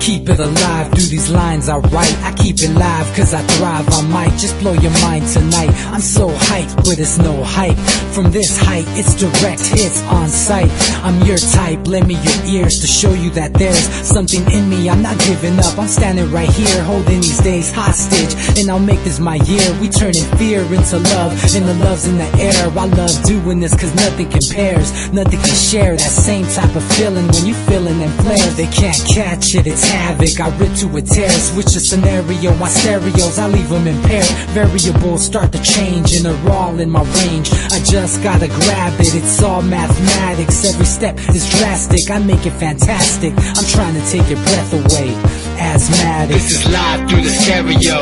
keep it alive through these lines I write. I keep it live cause I thrive. I might just blow your mind tonight. I'm so hyped, but it's no hype. From this height, it's direct hits on sight. I'm your type, lend me your ears to show you that there's something in me. I'm not giving up, I'm standing right here, holding these days hostage, and I'll make this my year. We turning fear into love, and the love's in the air. I love doing this cause nothing compares, nothing can share that same type of feeling when you feeling them flares. They can't catch it, it's havoc. I rip to a tear, switch the scenario, my stereos, I leave them impaired. Variables start to change and they're all in my range. I just gotta grab it, it's all mathematics. Every step is drastic, I make it fantastic. I'm trying to take your breath away. Asthmatic. This is live through the stereo.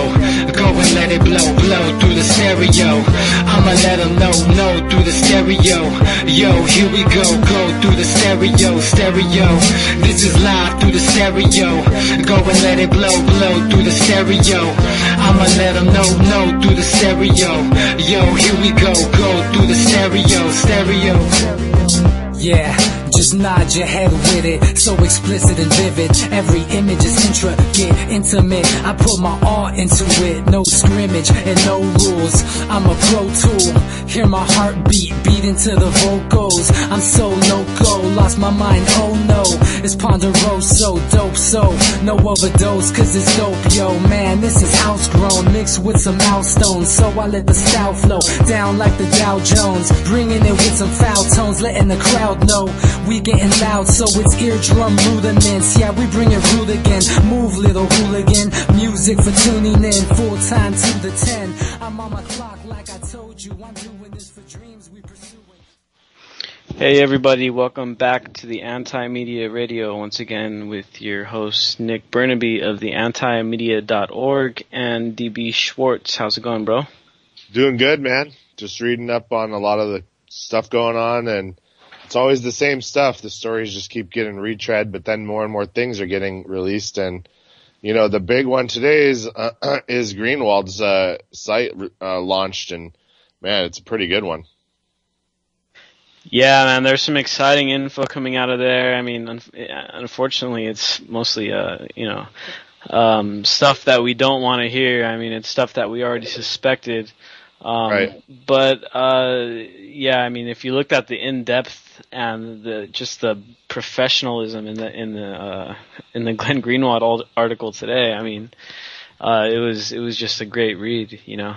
Go and let it blow, blow through the stereo. I'ma let them know through the stereo. Yo, here we go through the stereo, stereo. This is live through the stereo. Go and let it blow, blow through the stereo. I'ma let them know through the stereo. Yo, here we go through the stereo, stereo. Yeah, just nod your head with it, so explicit and vivid. Every image is intricate, intimate. I put my all into it, no scrimmage and no rules. I'm a pro tool, hear my heartbeat, beat into the vocals. I'm so loco, lost my mind, oh no. It's Ponderoso, dope, so no overdose, cause it's dope, yo. Man, this is house grown, mixed with some milestones. So I let the style flow down like the Dow Jones, bringing it with some foul tones, letting the crowd know we getting loud, so it's eardrum rudiments. Yeah, we bring it rude again. Move, little hooligan. Music for tuning in, full time to the 10. I'm on my clock like I told you. I'm doing this for dreams we pursue. Hey everybody, welcome back to the Anti-Media Radio once again with your host Nick Burnaby of the antimedia.org and DB Schwartz. How's it going, bro? Doing good, man. Just reading up on a lot of the stuff going on, and it's always the same stuff. The stories just keep getting retread, but then more and more things are getting released. And, you know, the big one today is Greenwald's site launched, and, man, it's a pretty good one. Yeah, man, there's some exciting info coming out of there. I mean, unfortunately, it's mostly, stuff that we don't want to hear. I mean, it's stuff that we already suspected. Right. But yeah, I mean, if you looked at the in-depth and the professionalism in the Glenn Greenwald article today, I mean, it was just a great read, you know.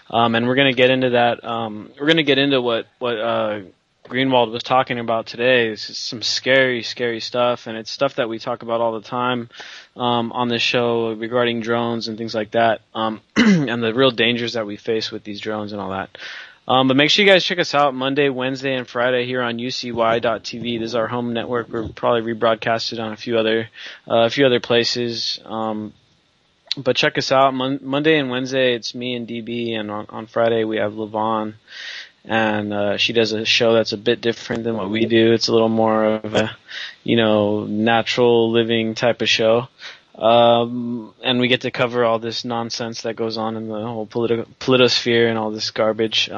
And we're gonna get into that. We're gonna get into what Greenwald was talking about today. It's some scary stuff, and it's stuff that we talk about all the time on this show regarding drones and things like that, and the real dangers that we face with these drones and all that. But make sure you guys check us out Monday, Wednesday, and Friday here on UCY.tv. This is our home network. We're probably rebroadcasted on a few other places. But check us out Monday and Wednesday. It's me and DB, and on Friday we have LaVon. And she does a show that's a bit different than what we do. It's a little more of a, natural living type of show. And we get to cover all this nonsense that goes on in the whole politosphere and all this garbage.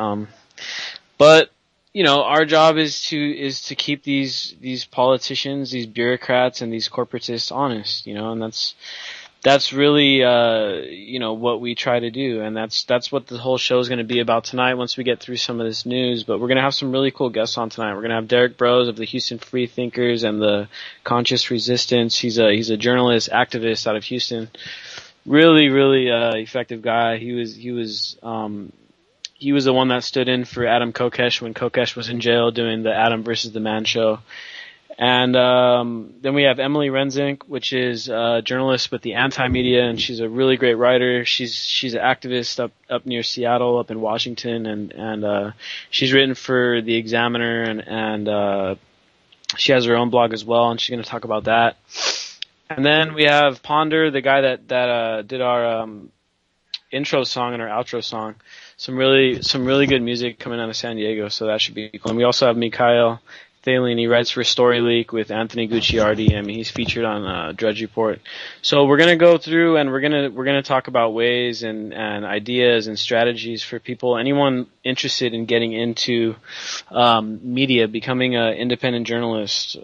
But our job is to keep these politicians, these bureaucrats, and these corporatists honest. And that's really what we try to do, and that's what the whole show is going to be about tonight once we get through some of this news. But we're going to have some really cool guests on tonight. We're going to have Derek Bros of the Houston Free Thinkers and the Conscious Resistance. He's a journalist, activist out of Houston. Really effective guy. He was the one that stood in for Adam Kokesh when Kokesh was in jail doing the Adam versus the Man show. And then we have Emily Renzink, which is a journalist with the Anti-Media, and she's a really great writer. She's an activist up near Seattle, up in Washington, and she's written for the Examiner, and she has her own blog as well, and she's going to talk about that. And then we have Ponder, the guy that did our intro song and our outro song. Some really good music coming out of San Diego, so that should be cool. And we also have Mikhail Thalin. He writes for Story Leak with Anthony Gucciardi. I mean, he's featured on Drudge Report. So we're gonna go through and we're gonna talk about ways and ideas and strategies for people, anyone interested in getting into media, becoming an independent journalist,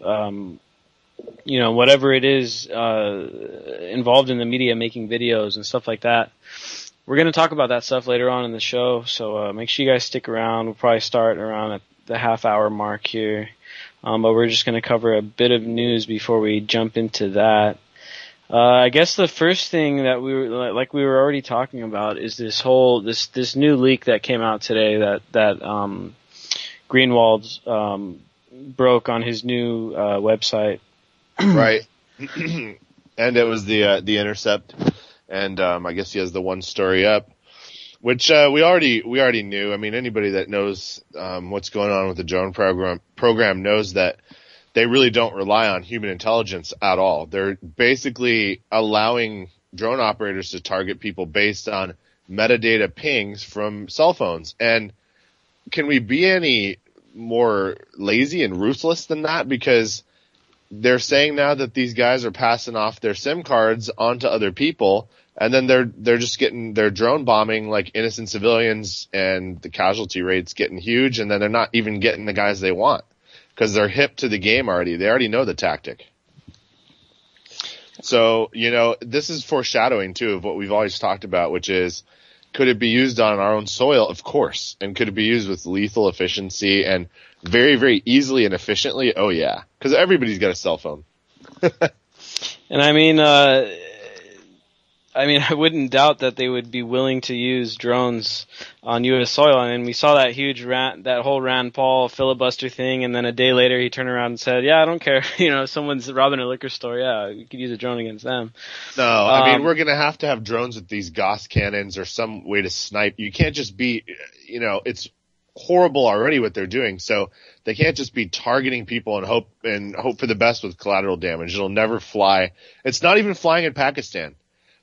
whatever it is involved in the media, making videos and stuff like that. We're going to talk about that stuff later on in the show, so make sure you guys stick around. We'll probably start around at the half-hour mark here, but we're just going to cover a bit of news before we jump into that. I guess the first thing that we were already talking about is this new leak that came out today that Greenwald broke on his new website. Right. And it was the Intercept, and I guess he has the one story up, which we already knew. I mean, anybody that knows what's going on with the drone program knows that they really don't rely on human intelligence at all. They're basically allowing drone operators to target people based on metadata pings from cell phones. And can we be any more lazy and ruthless than that? Because they're saying now that these guys are passing off their SIM cards onto other people, and then they're just they're drone bombing like innocent civilians, and the casualty rate's getting huge, and then they're not even getting the guys they want because they're hip to the game already. They already know the tactic. So, this is foreshadowing too of what we've always talked about, which is, could it be used on our own soil? Of course. And could it be used with lethal efficiency and very, very easily and efficiently? Oh yeah. Because everybody's got a cell phone. And I wouldn't doubt that they would be willing to use drones on U.S. soil. And we saw that huge that whole Rand Paul filibuster thing, and then a day later he turned around and said, "Yeah, I don't care. Someone's robbing a liquor store. Yeah, you could use a drone against them." No, we're going to have drones with these Gauss cannons or some way to snipe. You can't just be, it's horrible already what they're doing. So they can't just be targeting people and hope for the best with collateral damage. It'll never fly. It's not even flying in Pakistan.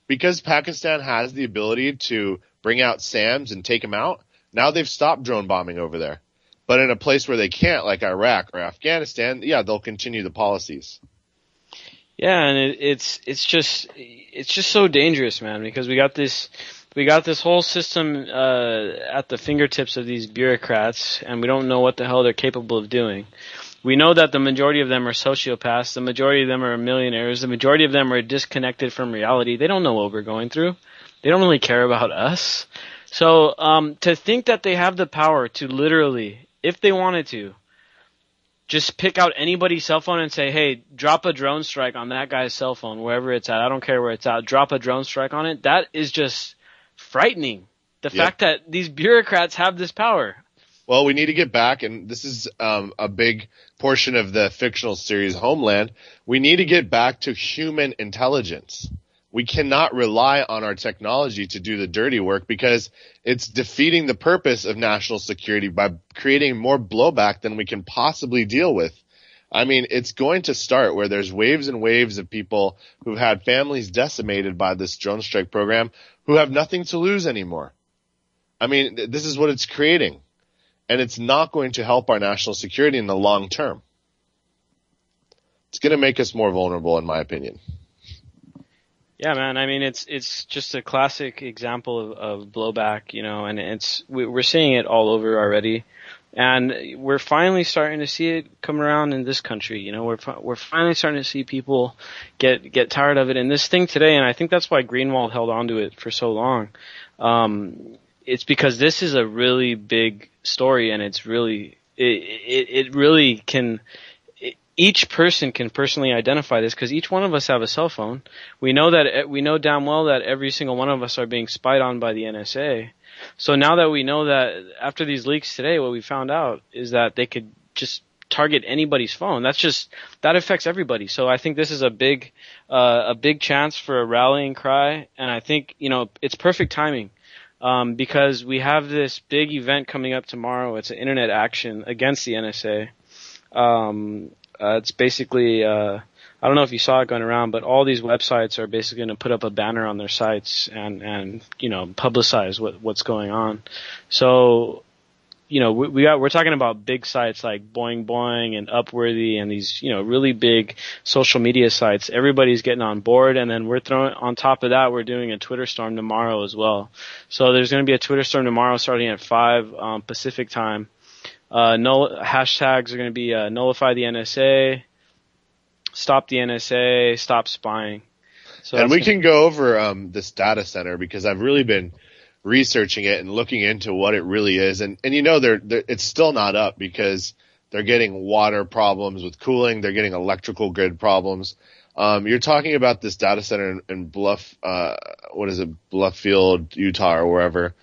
Because Pakistan has the ability to bring out SAMs and take them out, now they've stopped drone bombing over there. But in a place where they can't, like Iraq or Afghanistan, yeah, they'll continue the policies. Yeah, and it's just so dangerous, man, because we got this whole system at the fingertips of these bureaucrats, and we don't know what the hell they're capable of doing. We know that the majority of them are sociopaths. The majority of them are millionaires. The majority of them are disconnected from reality. They don't know what we're going through. They don't really care about us. So to think that they have the power to literally, if they wanted to, just pick out anybody's cell phone and say, hey, drop a drone strike on that guy's cell phone, wherever it's at. I don't care where it's at. Drop a drone strike on it. That is just frightening. The fact that these bureaucrats have this power. Well, we need to get back, and this is a big portion of the fictional series Homeland. We need to get back to human intelligence. We cannot rely on our technology to do the dirty work because it's defeating the purpose of national security by creating more blowback than we can possibly deal with. I mean, it's going to start where there's waves and waves of people who've had families decimated by this drone strike program who have nothing to lose anymore. I mean, this is what it's creating. And it's not going to help our national security in the long term. It's going to make us more vulnerable, in my opinion. Yeah, man. I mean, it's just a classic example of blowback, and we're seeing it all over already. And we're finally starting to see it come around in this country. We're finally starting to see people get tired of it. And this thing today, and I think that's why Greenwald held on to it for so long. It's because this is a really big story, and it's really it really can. Each person can personally identify this because each one of us have a cell phone. We know damn well that every single one of us are being spied on by the NSA. So now that we know that after these leaks today, what we found out is that they could just target anybody's phone. That affects everybody. So I think this is a big chance for a rallying cry, and I think it's perfect timing. Because we have this big event coming up tomorrow. It's an internet action against the NSA. It's basically, I don't know if you saw it going around, but all these websites are basically going to put up a banner on their sites and publicize what's going on. So, we're talking about big sites like Boing Boing and Upworthy and these, really big social media sites. Everybody's getting on board, and then we're throwing on top of that, we're doing a Twitter storm tomorrow as well. So there's going to be a Twitter storm tomorrow starting at 5 Pacific time. Hashtags are going to be nullify the NSA, stop the NSA, stop spying. So and we can go over this data center because I've really been researching it and looking into what it really is. And you know, it's still not up because they're getting water problems with cooling. They're getting electrical grid problems. You're talking about this data center in Blufffield, Utah or wherever.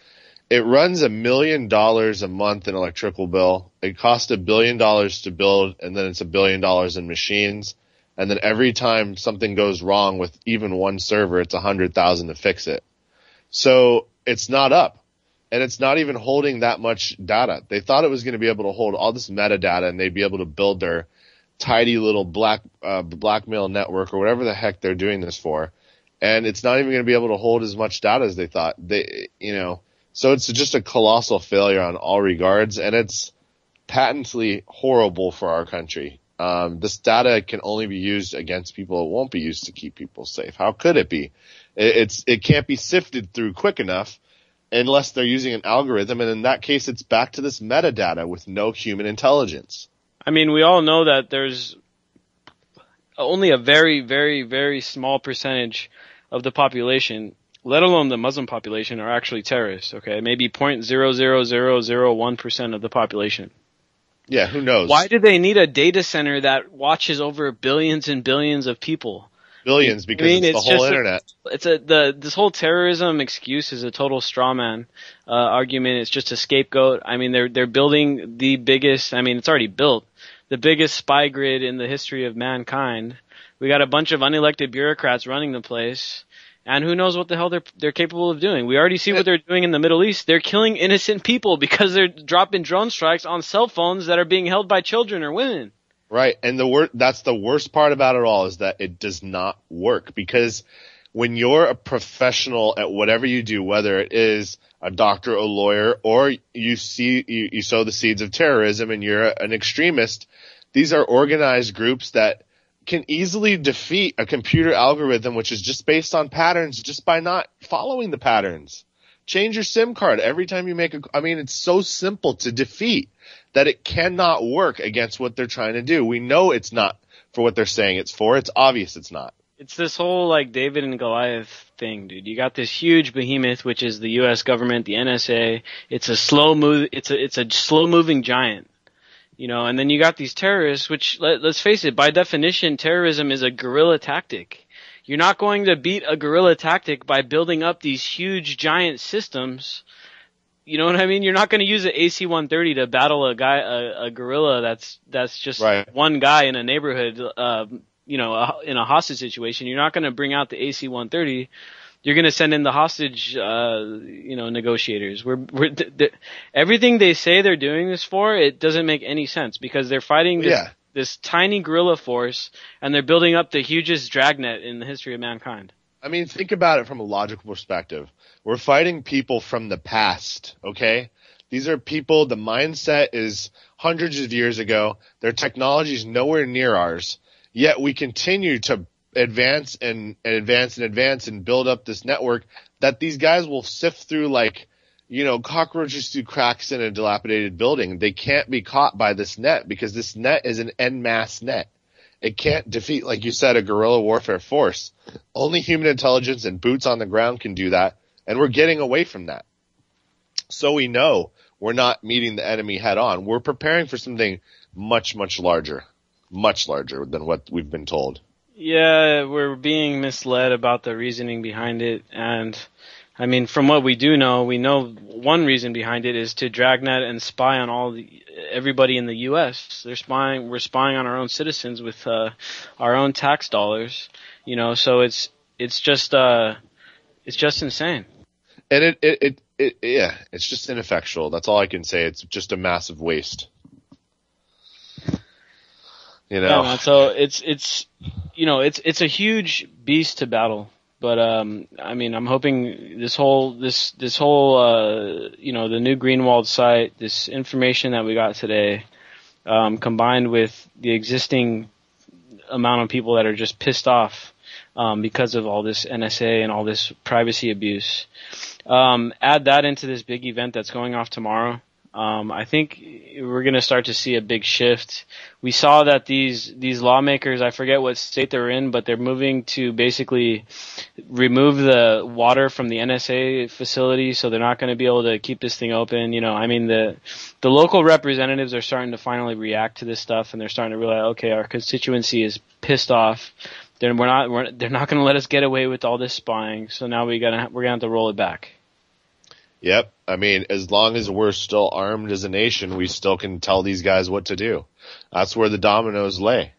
It runs $1 million a month in electrical bill. It costs $1 billion to build, and then it's $1 billion in machines. And then every time something goes wrong with even one server, it's $100,000 to fix it. So it's not up, and it's not even holding that much data. They thought it was going to be able to hold all this metadata, and they'd be able to build their tidy little blackmail network or whatever the heck they're doing this for. And it's not even going to be able to hold as much data as they thought. So it's just a colossal failure on all regards, and it's patently horrible for our country. This data can only be used against people. It won't be used to keep people safe. How could it be? It can't be sifted through quick enough unless they're using an algorithm, and in that case, it's back to this metadata with no human intelligence. I mean, we all know that there's only a very, very, very small percentage of the population, let alone the Muslim population, are actually terrorists, okay? Maybe 0.00001% of the population. Yeah, who knows? Why do they need a data center that watches over billions and billions of people? Billions, because it's the whole internet. This whole terrorism excuse is a total straw man argument. It's just a scapegoat. I mean, they're building the biggest, I mean, it's already built, the biggest spy grid in the history of mankind. We got a bunch of unelected bureaucrats running the place. And who knows what the hell they're capable of doing. We already see what they're doing in the Middle East. They're killing innocent people because they're dropping drone strikes on cell phones that are being held by children or women. Right, and that's the worst part about it all is that it does not work, because when you're a professional at whatever you do, whether it is a doctor, a lawyer, or you sow the seeds of terrorism and you're an extremist, these are organized groups that can easily defeat a computer algorithm which is just based on patterns just by not following the patterns. Change your SIM card every time you make it's so simple to defeat that it cannot work against what they're trying to do. We know it's not for what they're saying it's for. It's obvious it's not. It's this whole like David and Goliath thing, dude. You got this huge behemoth, which is the U.S. government, the NSA. It's a slow moving giant. You know, and then you got these terrorists, which, let's face it, by definition, terrorism is a guerrilla tactic. You're not going to beat a guerrilla tactic by building up these huge, giant systems. You know what I mean? You're not going to use an AC-130 to battle a guerrilla that's just right. One guy in a neighborhood, in a hostage situation. You're not going to bring out the AC-130. You're going to send in the hostage, negotiators. Everything they say they're doing this for, it doesn't make any sense because they're fighting this tiny guerrilla force and they're building up the hugest dragnet in the history of mankind. I mean, think about it from a logical perspective. We're fighting people from the past, okay? These are people, the mindset is hundreds of years ago. Their technology is nowhere near ours. Yet we continue to advance and build up this network that these guys will sift through like, cockroaches through cracks in a dilapidated building. They can't be caught by this net because this net is an en masse net. It can't defeat, like you said, a guerrilla warfare force. Only human intelligence and boots on the ground can do that, and we're getting away from that. So we know we're not meeting the enemy head on. We're preparing for something much, much larger than what we've been told. Yeah, we're being misled about the reasoning behind it, and I mean, from what we do know, we know one reason behind it is to dragnet and spy on everybody in the U.S. We're spying on our own citizens with our own tax dollars, so it's just insane. And it's just ineffectual. That's all I can say. It's just a massive waste. Yeah, so it's a huge beast to battle. But I'm hoping this whole the new Greenwald site, this information that we got today, combined with the existing amount of people that are just pissed off because of all this NSA and all this privacy abuse, add that into this big event that's going off tomorrow. I think we're going to start to see a big shift. We saw that these lawmakers, I forget what state they're in, but they're moving to basically remove the water from the NSA facility, so they're not going to be able to keep this thing open. I mean, the local representatives are starting to finally react to this stuff, and they're starting to realize, okay, our constituency is pissed off. They're not going to let us get away with all this spying, so now we're going to have to roll it back. Yep. I mean, as long as we're still armed as a nation, we still can tell these guys what to do. That's where the dominoes lay.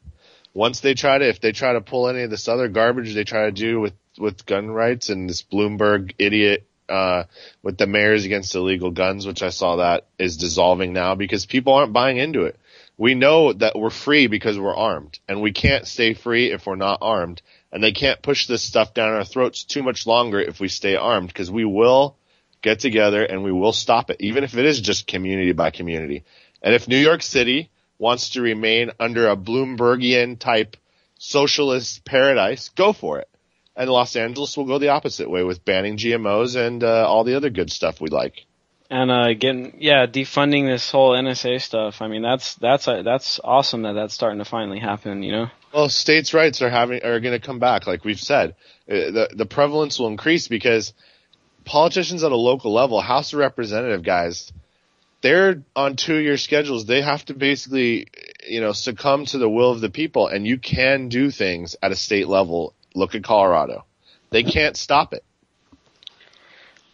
If they try to pull any of this other garbage they try to do with gun rights and this Bloomberg idiot, with the mayors against illegal guns, which I saw that is dissolving now because people aren't buying into it. We know that we're free because we're armed, and we can't stay free if we're not armed, and they can't push this stuff down our throats too much longer if we stay armed, because we will get together and we will stop it, even if it is just community by community. And if New York City wants to remain under a Bloombergian type socialist paradise, go for it. And Los Angeles will go the opposite way with banning GMOs and all the other good stuff we like. And defunding this whole NSA stuff. I mean, that's awesome that's starting to finally happen. Well, states' rights are going to come back, like we've said. The prevalence will increase because politicians at a local level, House of Representative guys, they're on 2-year schedules. They have to basically, succumb to the will of the people, and you can do things at a state level. Look at Colorado. They can't stop it.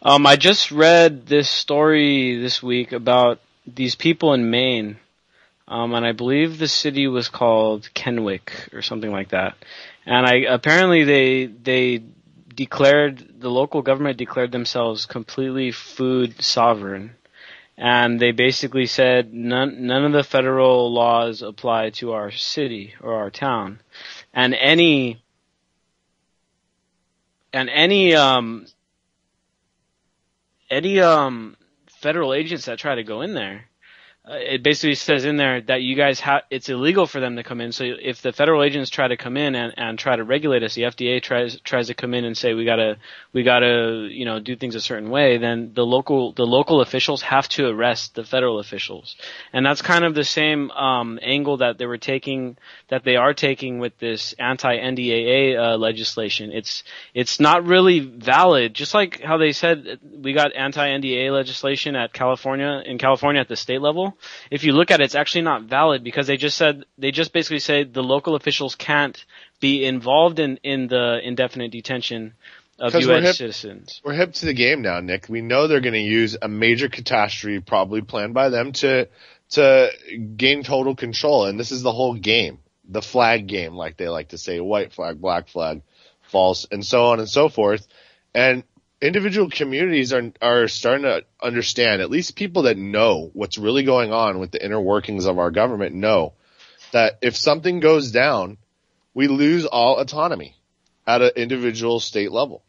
I just read this story this week about these people in Maine, and I believe the city was called Kennewick or something like that. And apparently they the local government declared themselves completely food sovereign, and they basically said none of the federal laws apply to our city or our town, and any federal agents that try to go in there, it basically says in there that you guys it's illegal for them to come in. So if the federal agents try to come in and try to regulate us, the FDA tries to come in and say we gotta do things a certain way, then the local officials have to arrest the federal officials. And that's kind of the same angle that they are taking with this anti-NDAA legislation. It's not really valid, just like how they said we got anti-NDAA legislation in California at the state level. If you look at it, it's actually not valid because they just basically say the local officials can't be involved in the indefinite detention of U.S. citizens. We're hip to the game now, Nick. We know they're going to use a major catastrophe probably planned by them to gain total control. And this is the whole game, the flag game, like they like to say, white flag, black flag, false, and so on and so forth. And individual communities are starting to understand, at least people that know what's really going on with the inner workings of our government know that if something goes down, we lose all autonomy at an individual state level.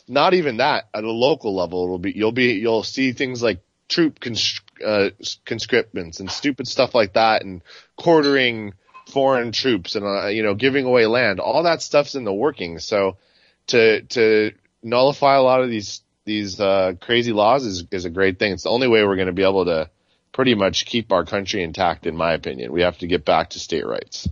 Not even that, at a local level, you'll see things like troop conscriptments and stupid stuff like that, and quartering foreign troops and giving away land. All that stuff's in the workings. So to nullify a lot of these crazy laws is a great thing. It's the only way we're going to be able to pretty much keep our country intact, in my opinion. We have to get back to state rights.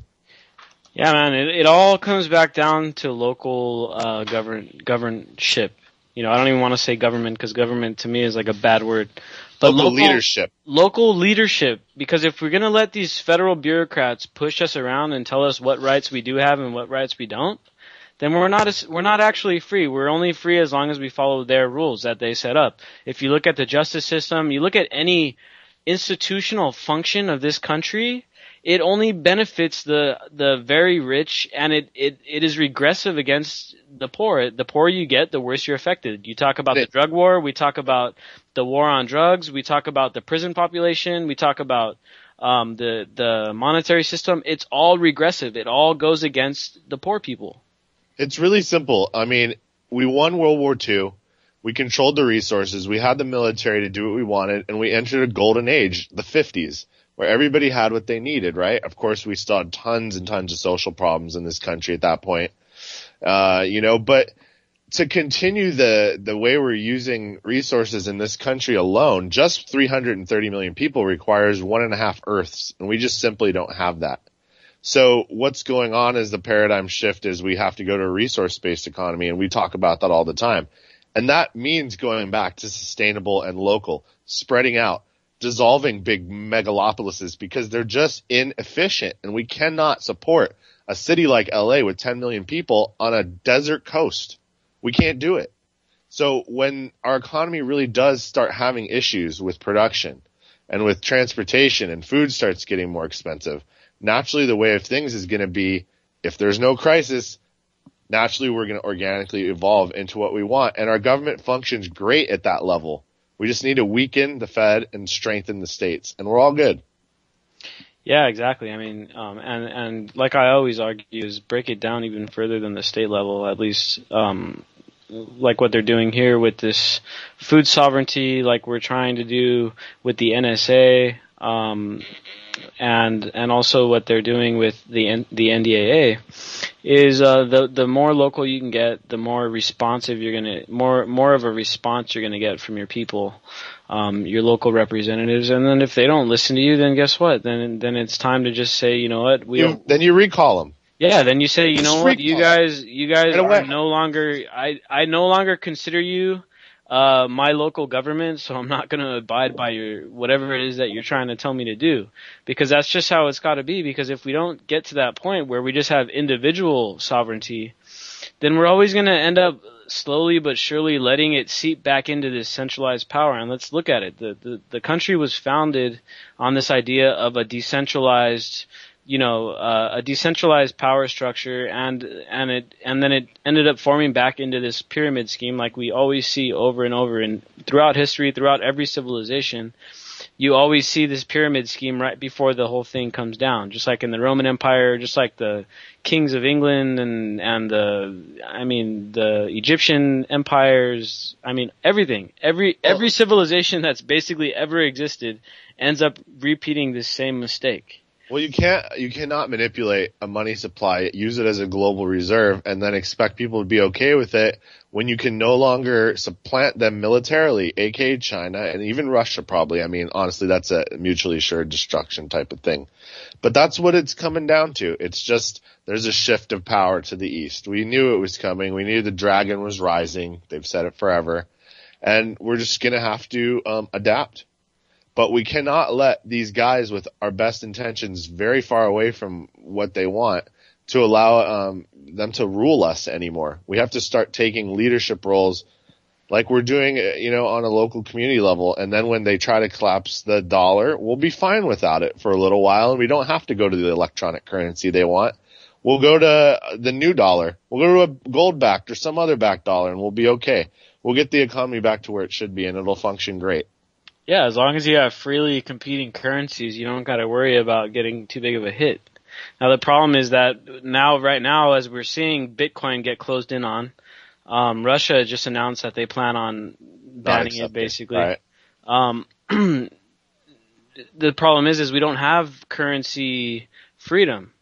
Yeah, man, it all comes back down to local governship. I don't even want to say government because government to me is like a bad word. But local leadership. Local leadership, because if we're going to let these federal bureaucrats push us around and tell us what rights we do have and what rights we don't, then we're not actually free. We're only free as long as we follow their rules that they set up. If you look at the justice system, you look at any institutional function of this country, it only benefits the very rich, and it is regressive against the poor. The poorer you get, the worse you're affected. You talk about the drug war, we talk about the war on drugs, we talk about the prison population, we talk about the monetary system. It's all regressive. It all goes against the poor people. It's really simple. I mean, we won World War II. We controlled the resources. We had the military to do what we wanted, and we entered a golden age, the 50s, where everybody had what they needed, right? Of course, we still had tons and tons of social problems in this country at that point. But to continue the way we're using resources in this country alone, just 330 million people requires 1.5 Earths, and we just simply don't have that. So what's going on is the paradigm shift is we have to go to a resource-based economy, and we talk about that all the time. And that means going back to sustainable and local, spreading out, dissolving big megalopolises because they're just inefficient, and we cannot support a city like LA with 10 million people on a desert coast. We can't do it. So when our economy really does start having issues with production and with transportation and food starts getting more expensive, naturally the way of things is going to be, if there's no crisis, naturally we're going to organically evolve into what we want. And our government functions great at that level. We just need to weaken the Fed and strengthen the states, and we're all good. Yeah, exactly. I mean, and like I always argue, is break it down even further than the state level, at least, like what they're doing here with this food sovereignty, like we're trying to do with the NSA, and also what they're doing with the NDAA, is the more local you can get, the more responsive you're gonna more of a response you're gonna get from your people, your local representatives. And then if they don't listen to you, then guess what? Then it's time to just say, you know what, then you recall them. Yeah, then you say, you know what, you guys are no longer, I no longer consider you my local government, so I'm not going to abide by your whatever it is that you're trying to tell me to do, because that's just how it's got to be. Because if we don't get to that point where we just have individual sovereignty, then we're always going to end up slowly but surely letting it seep back into this centralized power. And let's look at it. The country was founded on this idea of a decentralized, a decentralized power structure, and then it ended up forming back into this pyramid scheme, like we always see over and over. And throughout history, throughout every civilization, you always see this pyramid scheme right before the whole thing comes down. Just like in the Roman Empire, just like the kings of England and the Egyptian empires. I mean, everything, every civilization that's basically ever existed ends up repeating this same mistake. Well, you cannot manipulate a money supply, use it as a global reserve, and then expect people to be okay with it when you can no longer supplant them militarily, aka China and even Russia probably. I mean, honestly, that's a mutually assured destruction type of thing. But that's what it's coming down to. It's just there's a shift of power to the east. We knew it was coming. We knew the dragon was rising. They've said it forever. And we're just going to have to adapt. But we cannot let these guys with our best intentions very far away from what they want to allow them to rule us anymore. We have to start taking leadership roles like we're doing, on a local community level. And then when they try to collapse the dollar, we'll be fine without it for a little while, and we don't have to go to the electronic currency they want. We'll go to the new dollar. We'll go to a gold-backed or some other backed dollar, and we'll be okay. We'll get the economy back to where it should be, and it'll function great. Yeah, as long as you have freely competing currencies, you don't got to worry about getting too big of a hit. Now, the problem is that right now, as we're seeing Bitcoin get closed in on, Russia just announced that they plan on banning it, basically. Right. The problem is we don't have currency freedom.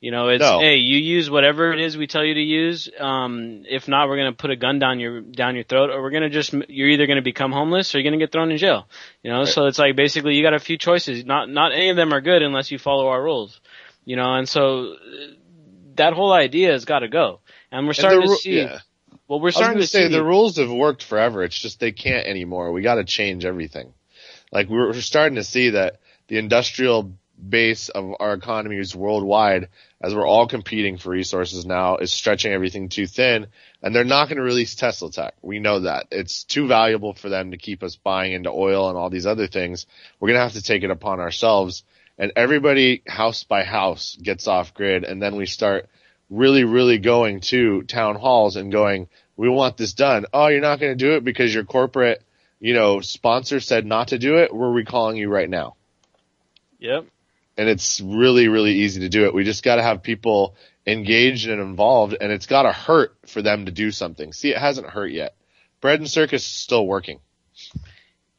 Hey, you use whatever it is we tell you to use. If not, we're going to put a gun down your throat, or you're either going to become homeless or you're going to get thrown in jail. Right. So it's like basically you got a few choices. Not any of them are good unless you follow our rules. And so that whole idea has got to go. And we're starting to see. Yeah. Well, we're starting to see the rules have worked forever. It's just they can't anymore. We got to change everything. Like we're starting to see that the industrial base of our economies worldwide, as we're all competing for resources now, is stretching everything too thin, and they're not going to release Tesla tech. We know that. It's too valuable for them to keep us buying into oil and all these other things. We're going to have to take it upon ourselves, and everybody house by house gets off grid, and then we start really, really going to town halls and going, we want this done. Oh, you're not going to do it because your corporate, sponsor said not to do it? We're recalling you right now. Yep. And it's really, really easy to do it. We just got to have people engaged and involved, and it's got to hurt for them to do something. See, it hasn't hurt yet. Bread and circus is still working.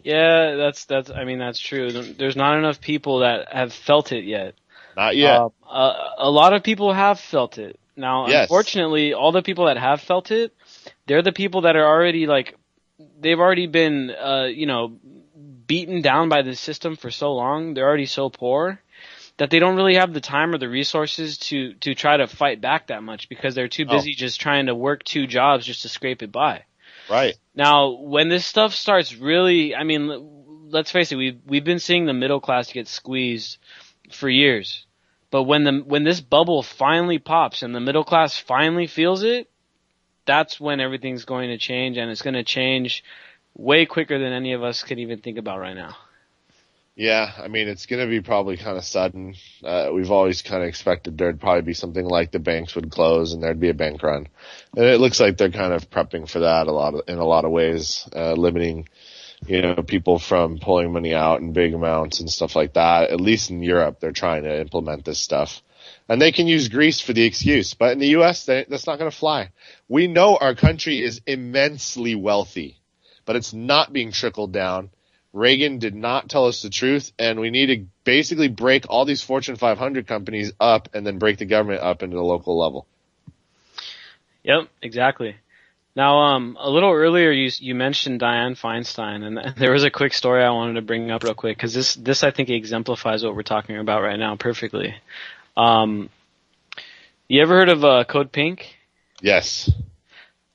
Yeah, that's true. There's not enough people that have felt it yet. Not yet. A lot of people have felt it. Now, yes. Unfortunately, all the people that have felt it, they're the people that are already like, they've already been, beaten down by the system for so long. They're already so poor that they don't really have the time or the resources to try to fight back that much because they're too busy just trying to work 2 jobs just to scrape it by. Right. Now, when this stuff starts really, I mean, let's face it, we've been seeing the middle class get squeezed for years. But when this bubble finally pops and the middle class finally feels it, that's when everything's going to change, and it's going to change way quicker than any of us could even think about right now. Yeah, I mean, it's going to be probably kind of sudden. We've always kind of expected there'd probably be something like the banks would close and there'd be a bank run. And it looks like they're kind of prepping for that in a lot of ways, limiting, people from pulling money out in big amounts and stuff like that. At least in Europe, they're trying to implement this stuff. And they can use Greece for the excuse. But in the U.S., that's not going to fly. We know our country is immensely wealthy, but it's not being trickled down. Reagan did not tell us the truth, and we need to basically break all these Fortune 500 companies up and then break the government up into the local level. Yep, exactly. Now, a little earlier you mentioned Dianne Feinstein, and there was a quick story I wanted to bring up real quick because this I think exemplifies what we're talking about right now perfectly. You ever heard of Code Pink? Yes.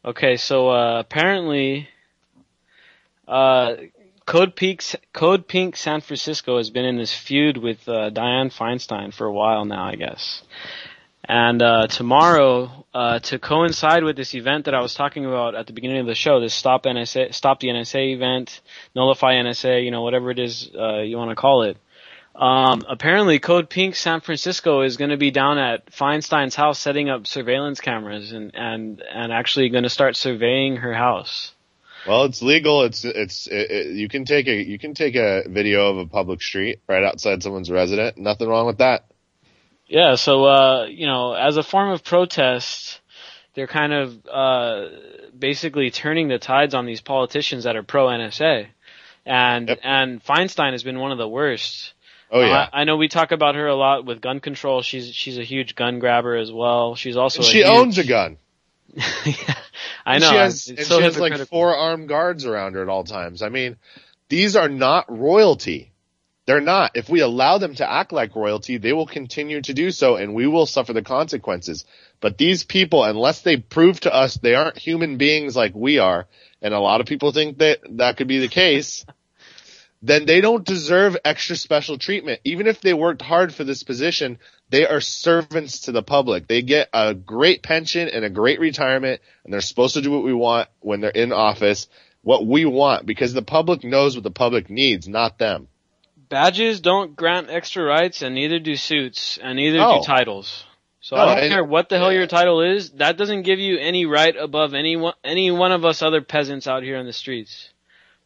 Okay, so apparently Code Pink San Francisco has been in this feud with Dianne Feinstein for a while now, I guess. And tomorrow, to coincide with this event that I was talking about at the beginning of the show, this Stop the NSA event, Nullify NSA, whatever it is you want to call it. Apparently Code Pink San Francisco is going to be down at Feinstein's house setting up surveillance cameras and actually going to start surveying her house. Well, it's legal. You can take a video of a public street right outside someone's residence. Nothing wrong with that. Yeah, so as a form of protest, they're kind of basically turning the tides on these politicians that are pro NSA. And Feinstein has been one of the worst. Oh yeah. I know we talk about her a lot with gun control. She's a huge gun grabber as well. She's also she owns a gun. Yeah, I know. She has like 4 armed guards around her at all times. I mean, these are not royalty. They're not. If we allow them to act like royalty, they will continue to do so, and we will suffer the consequences. But these people, unless they prove to us they aren't human beings like we are, and a lot of people think that could be the case, then they don't deserve extra special treatment. Even if they worked hard for this position, they are servants to the public. They get a great pension and a great retirement, and they're supposed to do what we want when they're in office, what we want, because the public knows what the public needs, not them. Badges don't grant extra rights, and neither do suits, and neither do titles. So I don't care what the hell your title is. That doesn't give you any right above any one of us other peasants out here in the streets.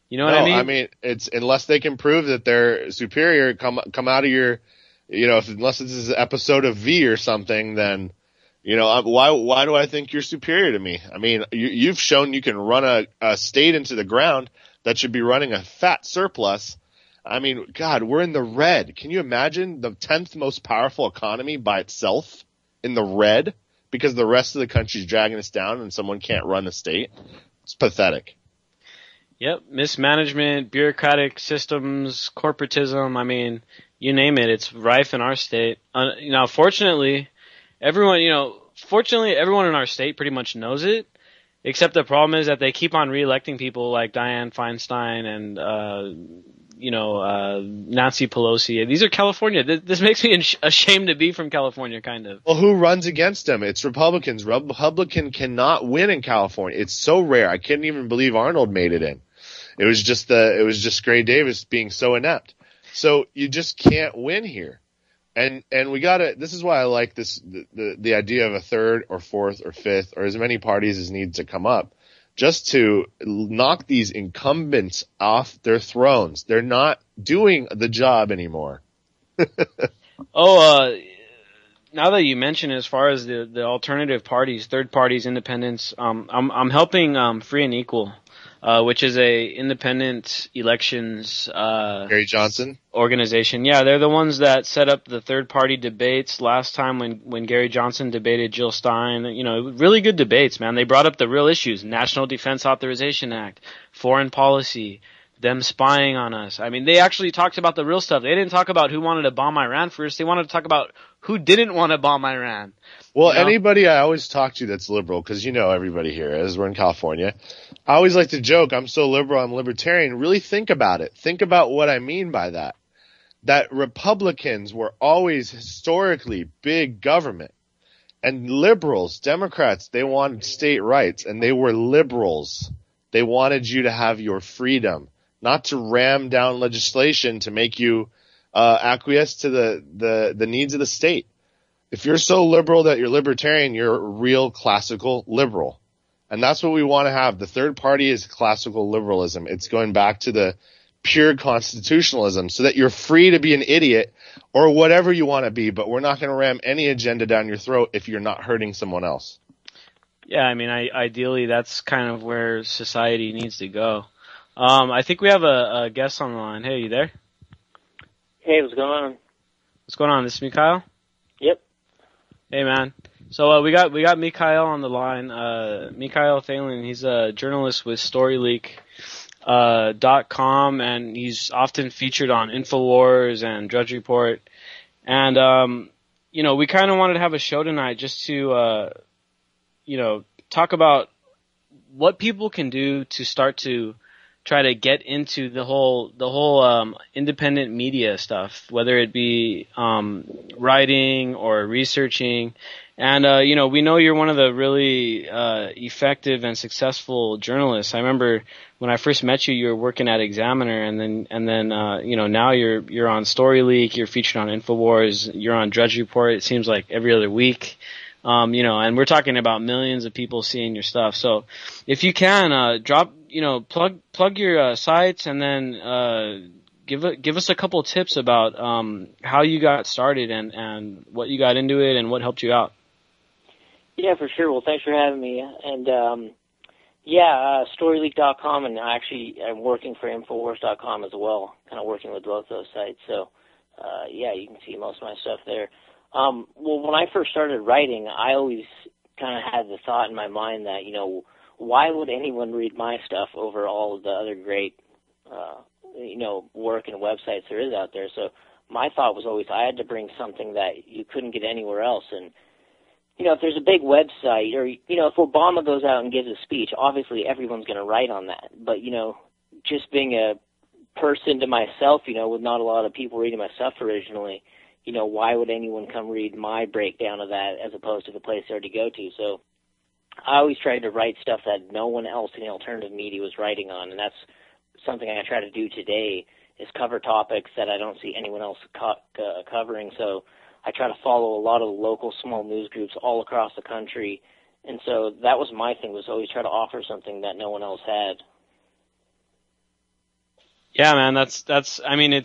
You know what I mean? I mean, it's unless they can prove that they're superior, come out of your, unless this is an episode of V or something, then, why do I think you're superior to me? I mean, you've shown you can run a state into the ground that should be running a fat surplus. I mean, God, we're in the red. Can you imagine the 10th most powerful economy by itself in the red because the rest of the country's dragging us down and someone can't run the state? It's pathetic. Yep, mismanagement, bureaucratic systems, corporatism, I mean, you name it, it's rife in our state. Now, fortunately, everyone in our state pretty much knows it, except the problem is that they keep on re-electing people like Dianne Feinstein and, Nancy Pelosi. These are California. This makes me ashamed to be from California, kind of. Well, who runs against them? It's Republicans. Republican cannot win in California. It's so rare. I couldn't even believe Arnold made it in. It was just Gray Davis being so inept. So you just can't win here. And this is why I like the idea of a third or fourth or fifth or as many parties as needs to come up just to knock these incumbents off their thrones. They're not doing the job anymore. Now that you mention as far as the alternative parties, third parties, independents, I'm helping Free and Equal. which is a independent elections Gary Johnson organization. Yeah, they're the ones that set up the third-party debates last time when Gary Johnson debated Jill Stein. You know, really good debates, man. They brought up the real issues: National Defense Authorization Act, foreign policy, them spying on us. I mean, they actually talked about the real stuff. They didn't talk about who wanted to bomb Iran first. They wanted to talk about who didn't want to bomb Iran. Well, you know? Anybody I always talk to that's liberal, because you know everybody here, as we're in California, I always like to joke, I'm so liberal, I'm libertarian. Really think about it. Think about what I mean by that. That Republicans were always historically big government. And liberals, Democrats, they wanted state rights, and they were liberals. They wanted you to have your freedom, not to ram down legislation to make you acquiesce to the needs of the state. If you're so liberal that you're libertarian, you're a real classical liberal. And that's what we want to have. The third party is classical liberalism. It's going back to the pure constitutionalism so that you're free to be an idiot or whatever you want to be, but we're not going to ram any agenda down your throat if you're not hurting someone else. Yeah, I mean, ideally, that's kind of where society needs to go. I think we have a guest on the line. Hey, you there? Hey, what's going on? What's going on? This is Mikhail? Yep. Hey, man. So we got Mikhail on the line. Mikhail Thalen, he's a journalist with StoryLeak.com, and he's often featured on InfoWars and Drudge Report. And you know, we kind of wanted to have a show tonight just to you know, talk about what people can do to start to try to get into the whole independent media stuff, whether it be writing or researching. And you know, we know you're one of the really effective and successful journalists. I remember when I first met you, you were working at Examiner, and then you know, now you're on StoryLeak, you're featured on InfoWars, you're on Drudge Report. It seems like every other week. You know, and we're talking about millions of people seeing your stuff. So if you can, plug your sites, and then give us a couple tips about how you got started and what you got into it and what helped you out. Yeah, for sure. Well, thanks for having me. And StoryLeak.com, and I'm working for InfoWars.com as well, kind of working with both those sites. So you can see most of my stuff there. Well, when I first started writing, I always kind of had the thought in my mind that, you know, why would anyone read my stuff over all of the other great, work and websites there is out there? So my thought was always I had to bring something that you couldn't get anywhere else. And, you know, if there's a big website or, you know, if Obama goes out and gives a speech, obviously everyone's going to write on that. But, you know, just being a person to myself, you know, with not a lot of people reading my stuff originally, you know, why would anyone come read my breakdown of that as opposed to the place they already go to? So I always tried to write stuff that no one else in the alternative media was writing on, and that's something I try to do today, is cover topics that I don't see anyone else covering. So I try to follow a lot of local small news groups all across the country, and so that was my thing, was always try to offer something that no one else had. Yeah, man, that's. I mean,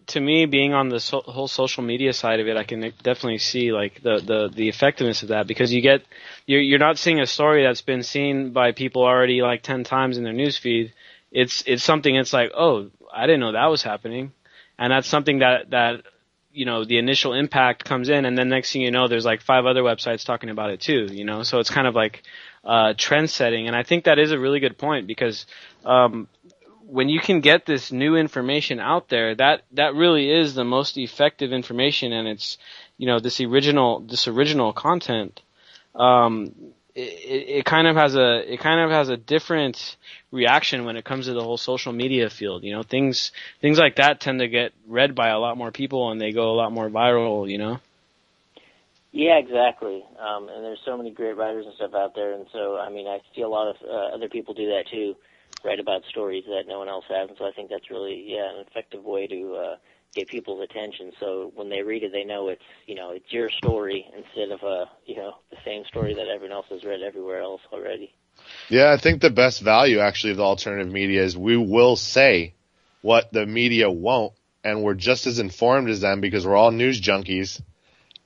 to me, being on the whole social media side of it, I can definitely see like the effectiveness of that, because you're not seeing a story that's been seen by people already like 10 times in their newsfeed. It's something. It's like, oh, I didn't know that was happening, and that's something that you know, the initial impact comes in, and then next thing you know, there's like 5 other websites talking about it too. You know, so it's kind of like trend setting, and I think that is a really good point, because when you can get this new information out there, that really is the most effective information, and it's, you know, this original content. It kind of has a different reaction when it comes to the whole social media field. You know, things like that tend to get read by a lot more people, and they go a lot more viral. You know. Yeah, exactly. And there's so many great writers and stuff out there, and so I mean, I see a lot of other people do that too. Write about stories that no one else has, and so I think that's really an effective way to get people's attention. So when they read it, they know it's, you know, it's your story instead of the same story that everyone else has read everywhere else already. Yeah, I think the best value actually of the alternative media is we will say what the media won't, and we're just as informed as them because we're all news junkies,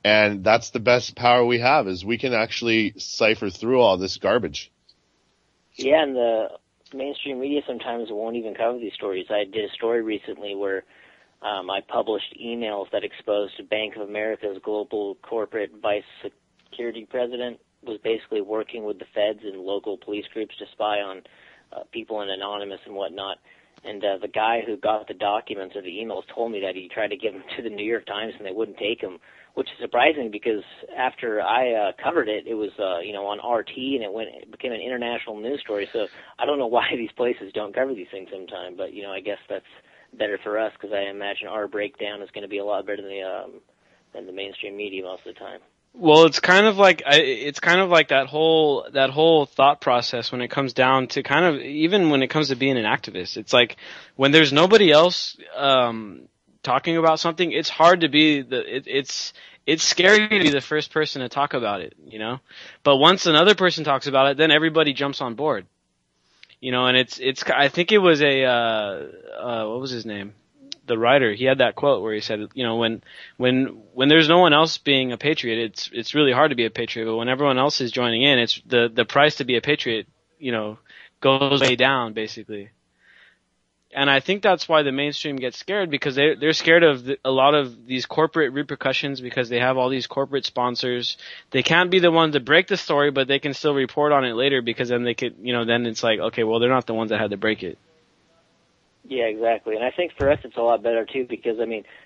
and that's the best power we have, is we can actually cipher through all this garbage. Yeah, and the mainstream media sometimes won't even cover these stories. I did a story recently where I published emails that exposed Bank of America's global corporate vice security president was basically working with the feds and local police groups to spy on people in Anonymous and whatnot. And the guy who got the documents or the emails told me that he tried to give them to the New York Times and they wouldn't take them, which is surprising because after I covered it, it was on RT and it became an international news story. So I don't know why these places don't cover these things sometime, but I guess that's better for us because I imagine our breakdown is going to be a lot better than the mainstream media most of the time. Well, it's kind of like that whole thought process when it comes down to kind of even when it comes to being an activist. It's like when there's nobody else talking about something, it's hard to be it's scary to be the first person to talk about it, But once another person talks about it, then everybody jumps on board. And it's I think it was what was his name? The writer, he had that quote where he said, when there's no one else being a patriot, it's really hard to be a patriot, but when everyone else is joining in, it's the price to be a patriot, goes way down basically. And I think that's why the mainstream gets scared because they're scared of a lot of these corporate repercussions because they have all these corporate sponsors. They can't be the ones to break the story, but they can still report on it later because then they could, then it's like, okay, well, they're not the ones that had to break it. Yeah, exactly. And I think for us it's a lot better, too, because,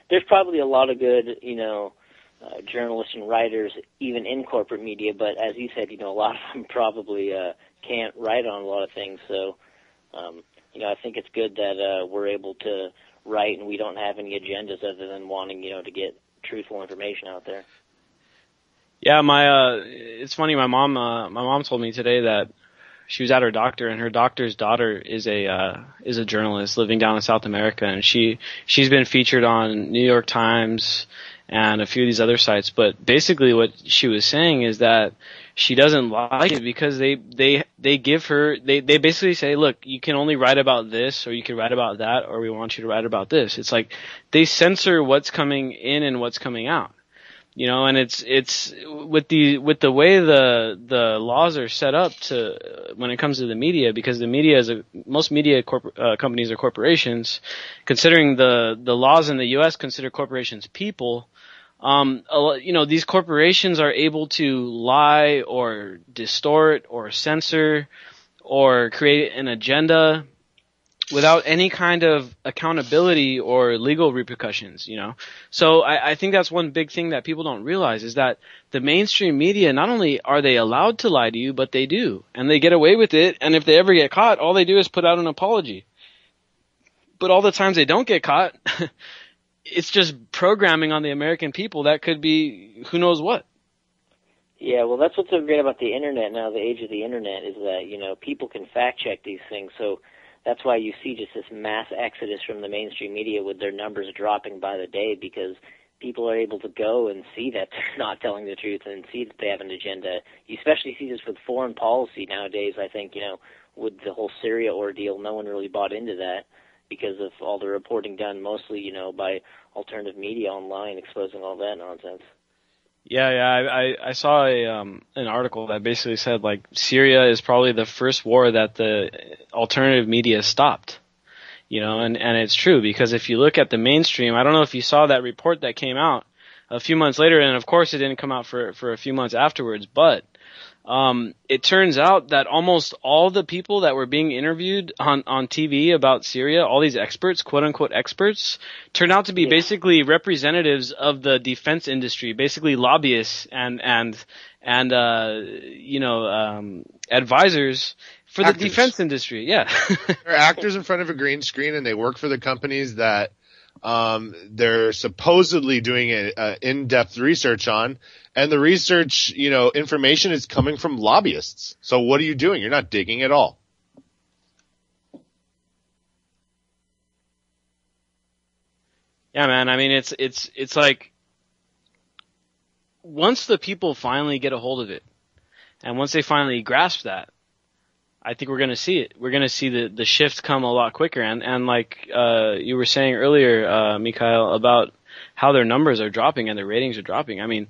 there's probably a lot of good, journalists and writers even in corporate media, but as you said, a lot of them probably can't write on a lot of things. So, I think it's good that we're able to write and we don't have any agendas other than wanting, to get truthful information out there. Yeah, it's funny, my mom told me today that she was at her doctor, and her doctor's daughter is a journalist living down in South America, and she's been featured on New York Times and a few of these other sites. But basically, what she was saying is that she doesn't like it because they give her they basically say, look, you can only write about this, or you can write about that, or we want you to write about this. It's like they censor what's coming in and what's coming out. And it's with the way the laws are set up to when it comes to the media, because the media most media companies are corporations. Considering the laws in the U.S. consider corporations people, these corporations are able to lie or distort or censor or create an agenda without any kind of accountability or legal repercussions, So I think that's one big thing that people don't realize is that the mainstream media, not only are they allowed to lie to you, but they do. And they get away with it. And if they ever get caught, all they do is put out an apology. But all the times they don't get caught, it's just programming on the American people that could be who knows what. Yeah, well, that's what's so great about the Internet now, the age of the Internet, is that, people can fact check these things. So that's why you see just this mass exodus from the mainstream media with their numbers dropping by the day, because people are able to go and see that they're not telling the truth and see that they have an agenda. You especially see this with foreign policy nowadays. I think, with the whole Syria ordeal, no one really bought into that because of all the reporting done mostly, by alternative media online exposing all that nonsense. Yeah, I saw an article that basically said like Syria is probably the first war that the alternative media stopped, and it's true because if you look at the mainstream, I don't know if you saw that report that came out a few months later, and of course it didn't come out for a few months afterwards, but it turns out that almost all the people that were being interviewed on TV about Syria, all these experts, quote unquote experts, turned out to be basically representatives of the defense industry, basically lobbyists and advisors for the defense industry. Yeah. They're actors in front of a green screen and they work for the companies that they're supposedly doing in-depth research on, and the research, information is coming from lobbyists. So what are you doing? You're not digging at all. Yeah, man. I mean, it's like once the people finally get a hold of it, and once they finally grasp that, I think we're going to see it. We're going to see the shift come a lot quicker. And like you were saying earlier, Mikhail, about how their numbers are dropping and their ratings are dropping. I mean,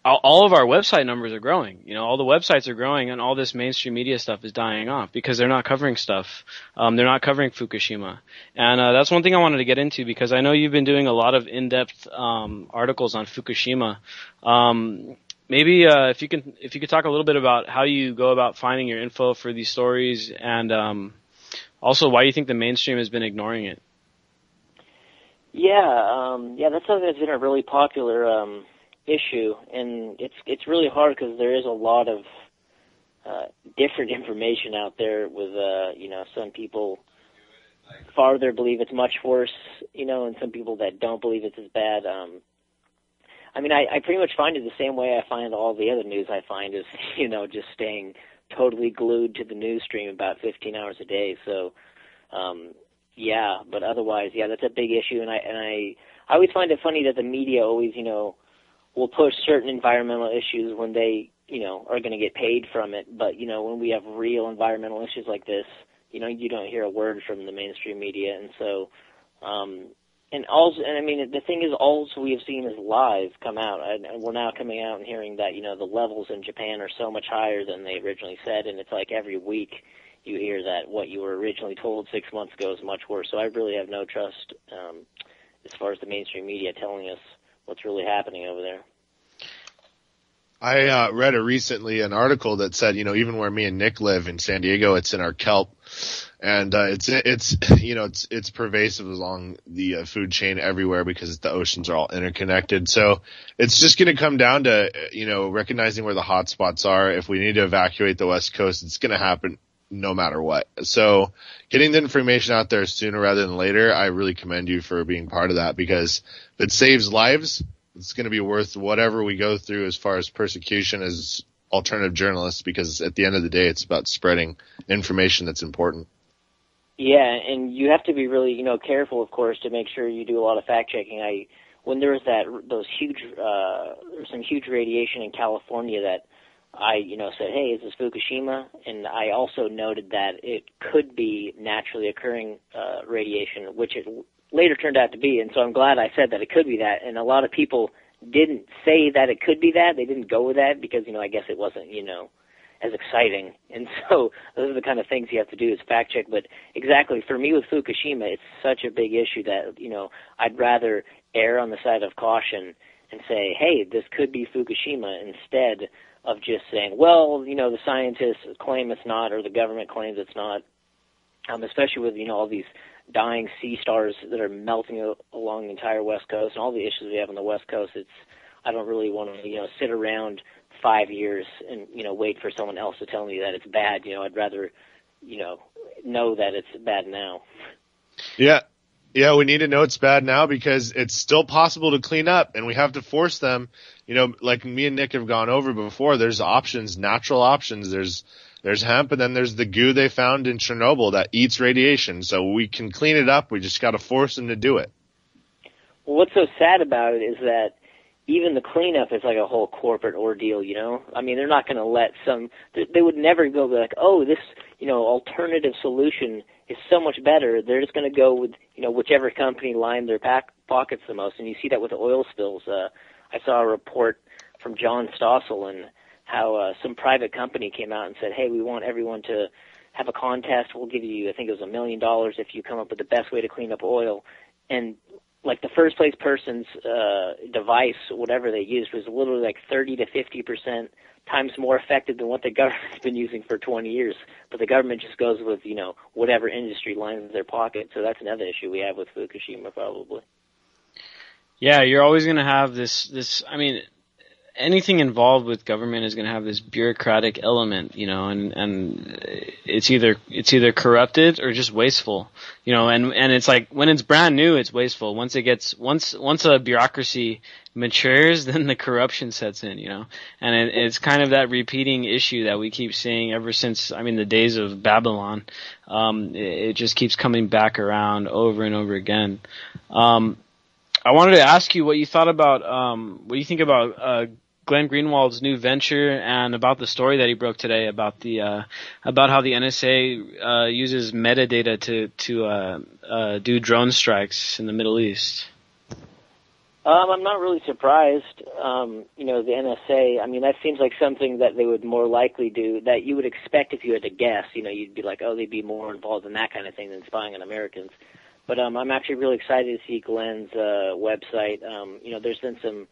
all of our website numbers are growing. You know, all the websites are growing, and all this mainstream media stuff is dying off because they're not covering stuff. They're not covering Fukushima, and that's one thing I wanted to get into because I know you've been doing a lot of in-depth articles on Fukushima. Maybe if you could talk a little bit about how you go about finding your info for these stories, and also why you think the mainstream has been ignoring it. Yeah, that's something that's been a really popular issue, and it's really hard because there is a lot of different information out there with some people farther believe it's much worse, and some people that don't believe it's as bad. I mean, I pretty much find it the same way I find all the other news I find is, just staying totally glued to the news stream about 15 hours a day. So, but otherwise, that's a big issue, and I always find it funny that the media always, will push certain environmental issues when they, are going to get paid from it. But, when we have real environmental issues like this, you don't hear a word from the mainstream media. And so, the thing is, all we have seen is lies come out. And we're now coming out and hearing that, the levels in Japan are so much higher than they originally said. And it's like every week you hear that what you were originally told 6 months ago is much worse. So I really have no trust as far as the mainstream media telling us what's really happening over there. I read recently an article that said, even where me and Nick live in San Diego, it's in our kelp, and it's pervasive along the food chain everywhere because the oceans are all interconnected. So it's just going to come down to recognizing where the hot spots are. If we need to evacuate the West Coast, it's going to happen no matter what. So getting the information out there sooner rather than later, I really commend you for being part of that, because if it saves lives, it's going to be worth whatever we go through as far as persecution as alternative journalists, because at the end of the day, it's about spreading information that's important. Yeah, and you have to be really, careful, of course, to make sure you do a lot of fact checking. When there was there was some huge radiation in California that I, said, hey, is this Fukushima? And I also noted that it could be naturally occurring radiation, which it later turned out to be. And so I'm glad I said that it could be that. And a lot of people didn't say that it could be that. They didn't go with that because, I guess it wasn't, as exciting. And so those are the kind of things you have to do is fact check. But exactly, for me with Fukushima, it's such a big issue that, I'd rather err on the side of caution and say, hey, this could be Fukushima, instead of just saying, well, the scientists claim it's not, or the government claims it's not, especially with, all these dying sea stars that are melting along the entire West Coast and all the issues we have on the West Coast. I don't really want to, sit around 5 years and, wait for someone else to tell me that it's bad. I'd rather, know that it's bad now. Yeah. Yeah, we need to know it's bad now because it's still possible to clean up, and we have to force them. Like me and Nick have gone over before, there's options, natural options. There's hemp, and then there's the goo they found in Chernobyl that eats radiation. So we can clean it up. We just got to force them to do it. Well, what's so sad about it is that even the cleanup is like a whole corporate ordeal, I mean, they're not going to let they would never go like, oh, this, alternative solution is so much better. They're just going to go with, whichever company lined their pockets the most. And you see that with oil spills. I saw a report from John Stossel and how some private company came out and said, hey, we want everyone to have a contest. We'll give you, I think it was $1 million if you come up with the best way to clean up oil. And like the first place person's device, whatever they used, was literally like 30 to 50% times more effective than what the government's been using for 20 years. But the government just goes with, whatever industry lines their pocket. So that's another issue we have with Fukushima probably. Yeah, you're always going to have this, I mean, anything involved with government is going to have this bureaucratic element, and it's either corrupted or just wasteful, and it's like when it's brand new, it's wasteful. Once a bureaucracy matures, then the corruption sets in, and it's kind of that repeating issue that we keep seeing ever since, the days of Babylon. It just keeps coming back around over and over again. I wanted to ask you what you thought about, what do you think about, Glenn Greenwald's new venture, and about the story that he broke today about how the NSA uses metadata to do drone strikes in the Middle East. I'm not really surprised. The NSA, I mean, that seems like something that they would more likely do, that you would expect if you had to guess. You'd be like, oh, they'd be more involved in that kind of thing than spying on Americans. But I'm actually really excited to see Glenn's website. There's been some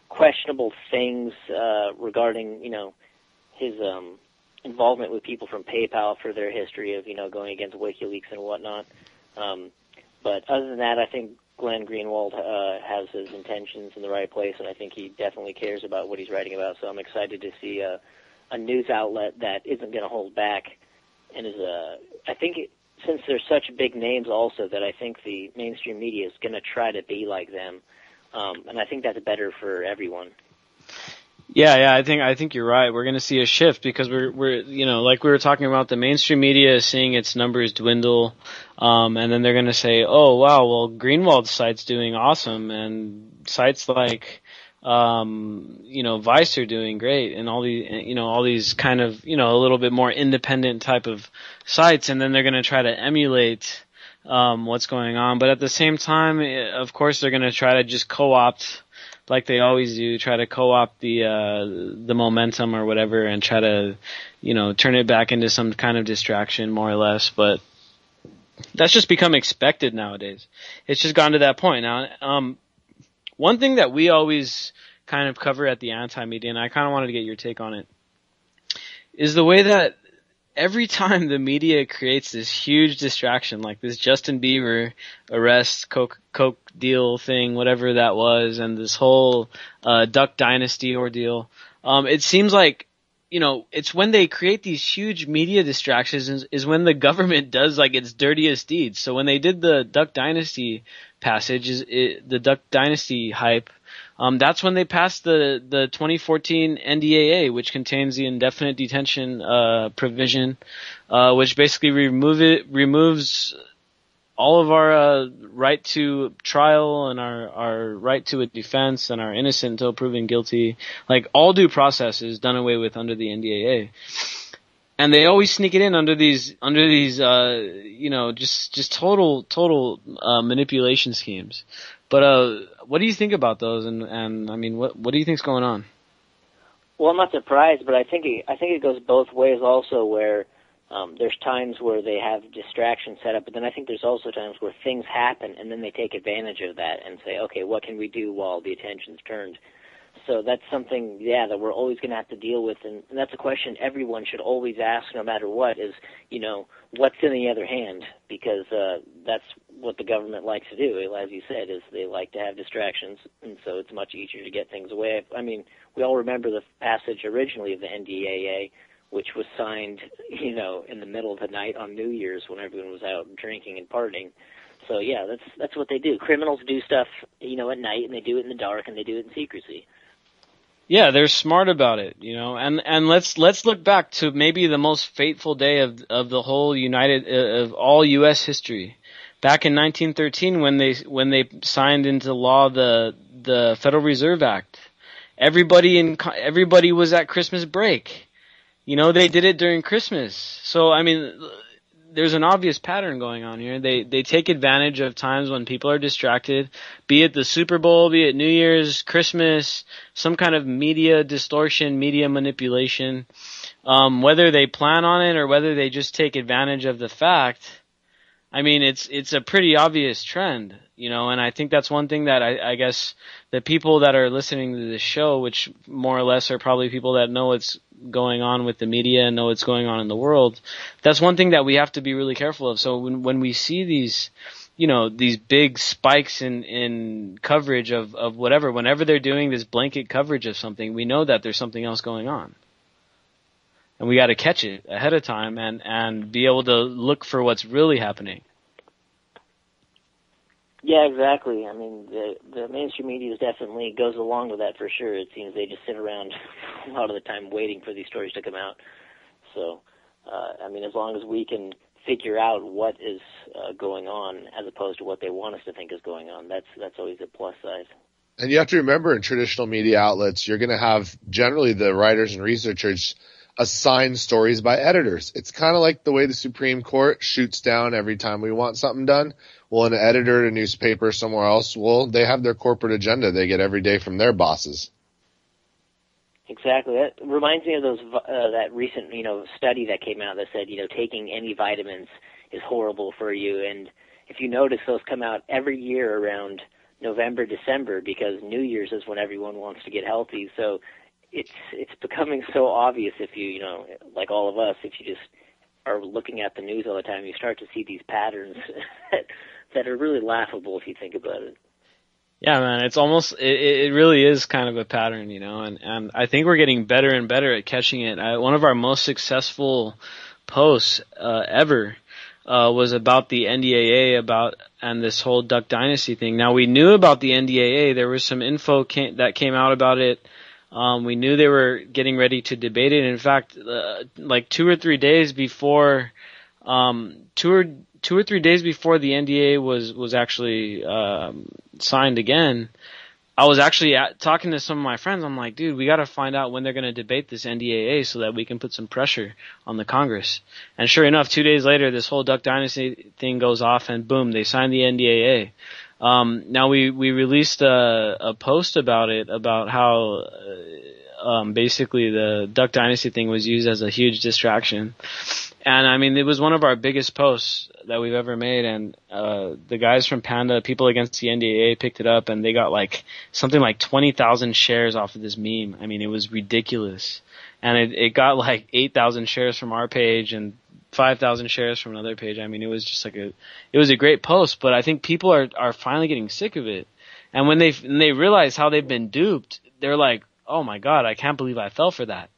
questionable things regarding, his involvement with people from PayPal for their history of, going against WikiLeaks and whatnot. But other than that, I think Glenn Greenwald has his intentions in the right place, and I think he definitely cares about what he's writing about. So I'm excited to see a news outlet that isn't going to hold back, and since there's such big names also, that I think the mainstream media is going to try to be like them, and I think that's better for everyone. Yeah, I think you're right. We're going to see a shift because we're like we were talking about, the mainstream media is seeing its numbers dwindle, and then they're going to say, oh wow, well Greenwald's site's doing awesome, and sites like Vice are doing great, and all these kind of a little bit more independent type of sites, and then they're going to try to emulate what's going on, but at the same time, of course, they're going to try to just co-opt, like they always do, try to co-opt the momentum or whatever, and try to, turn it back into some kind of distraction, more or less. But that's just become expected nowadays. It's just gotten to that point now. One thing that we always kind of cover at the anti-media, and I kind of wanted to get your take on it, is the way that every time the media creates this huge distraction, like this Justin Bieber arrest, Coke deal thing, whatever that was, and this whole Duck Dynasty ordeal, it seems like, it's when they create these huge media distractions is when the government does like its dirtiest deeds. So when they did the Duck Dynasty passage, the Duck Dynasty hype, that's when they passed the 2014 NDAA, which contains the indefinite detention provision, which basically removes all of our right to trial and our right to a defense and our innocent until proven guilty. Like, all due process is done away with under the NDAA. And they always sneak it in under these just total manipulation schemes. But what do you think about those? And I mean, what do you think's going on? Well, I'm not surprised, but I think it goes both ways also, where there's times where they have distractions set up, but then I think there's also times where things happen and then they take advantage of that and say, okay, what can we do while the attention's turned? So that's something, that we're always going to have to deal with, and that's a question everyone should always ask no matter what, is, what's in the other hand? Because that's what the government likes to do, as you said, is they like to have distractions, and so it's much easier to get things away. I mean, we all remember the passage originally of the NDAA, which was signed, in the middle of the night on New Year's when everyone was out drinking and partying. So, yeah, that's what they do. Criminals do stuff, at night, and they do it in the dark, and they do it in secrecy. Yeah, they're smart about it, and let's look back to maybe the most fateful day of the whole of all U.S. history. Back in 1913, when they signed into law the Federal Reserve Act, everybody was at Christmas break. They did it during Christmas. So, I mean, there's an obvious pattern going on here. They take advantage of times when people are distracted, be it the Super Bowl, be it New Year's, Christmas, some kind of media distortion, media manipulation. Whether they plan on it or whether they just take advantage of the fact, I mean, it's a pretty obvious trend, and I think that's one thing that I guess the people that are listening to this show, which more or less are probably people that know what's going on with the media and know what's going on in the world, that's one thing that we have to be really careful of. So when we see these, these big spikes in coverage of whatever, whenever they're doing this blanket coverage of something, we know that there's something else going on. And we got to catch it ahead of time and be able to look for what's really happening. Yeah, exactly. I mean, the mainstream media definitely goes along with that for sure. It seems they just sit around a lot of the time waiting for these stories to come out. So, I mean, as long as we can figure out what is going on as opposed to what they want us to think is going on, that's always a plus side. And you have to remember, in traditional media outlets, you're going to have generally the writers and researchers assign stories by editors. It's kind of like the way the Supreme Court shoots down every time we want something done. Well, an editor at a newspaper somewhere else, well, they have their corporate agenda they get every day from their bosses. Exactly. That reminds me of those that recent, study that came out that said, taking any vitamins is horrible for you. And if you notice, those come out every year around November, December, because New Year's is when everyone wants to get healthy. So it's becoming so obvious if you, like all of us, if you just are looking at the news all the time, you start to see these patterns that are really laughable if you think about it. Yeah, man, it's almost, it really is kind of a pattern, and I think we're getting better and better at catching it. One of our most successful posts ever was about the NDAA and this whole Duck Dynasty thing. Now, we knew about the NDAA. There was some info that came out about it. We knew they were getting ready to debate it. In fact, like 2 or 3 days before, 2 or 3 days before the NDA was actually signed again, I was actually talking to some of my friends. I'm like, dude, we got to find out when they're going to debate this NDAA so that we can put some pressure on the Congress. And sure enough, 2 days later, this whole Duck Dynasty thing goes off, and boom, they signed the NDAA. Now we released a post about it, about how basically the Duck Dynasty thing was used as a huge distraction. And I mean, it was one of our biggest posts that we've ever made, and the guys from Panda, People Against the NDAA, picked it up, and they got like something like 20,000 shares off of this meme. I mean, it was ridiculous. And it got like 8,000 shares from our page and 5,000 shares from another page. I mean, it was just like it was a great post, but I think people are finally getting sick of it. And when they realize how they've been duped, they're like, oh my God, I can't believe I fell for that.